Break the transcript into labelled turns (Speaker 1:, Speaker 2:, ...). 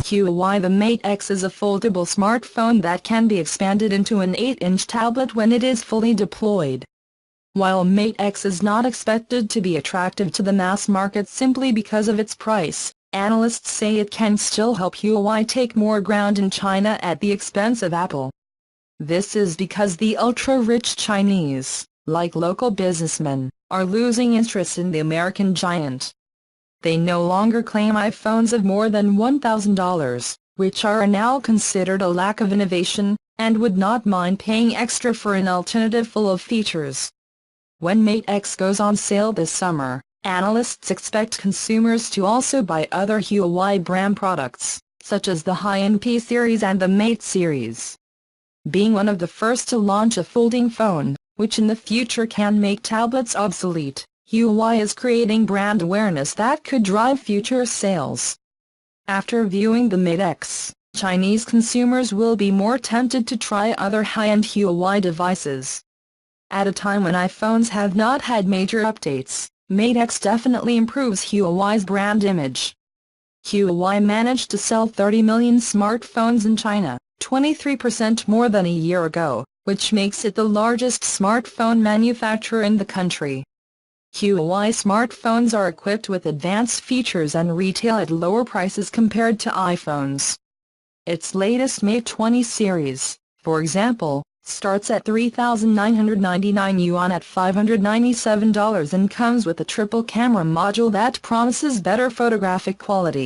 Speaker 1: Huawei the Mate X is a foldable smartphone that can be expanded into an 8-inch tablet when it is fully deployed. While MateX is not expected to be attractive to the mass market simply because of its price, analysts say it can still help Huawei take more ground in China at the expense of Apple. This is because the ultra-rich Chinese, like local businessmen, are losing interest in the American giant. They no longer claim iPhones of more than $1,000, which are now considered a lack of innovation, and would not mind paying extra for an alternative full of features. When MateX goes on sale this summer, analysts expect consumers to also buy other Huawei brand products, such as the high-end P series and the Mate series. Being one of the first to launch a folding phone, which in the future can make tablets obsolete, Huawei is creating brand awareness that could drive future sales. After viewing the MateX, Chinese consumers will be more tempted to try other high-end Huawei devices. At a time when iPhones have not had major updates, MateX definitely improves Huawei's brand image. Huawei managed to sell 30 million smartphones in China, 23% more than a year ago, which makes it the largest smartphone manufacturer in the country. Huawei smartphones are equipped with advanced features and retail at lower prices compared to iPhones. Its latest Mate 20 series, for example, starts at 3,999 yuan at $597 and comes with a triple camera module that promises better photographic quality.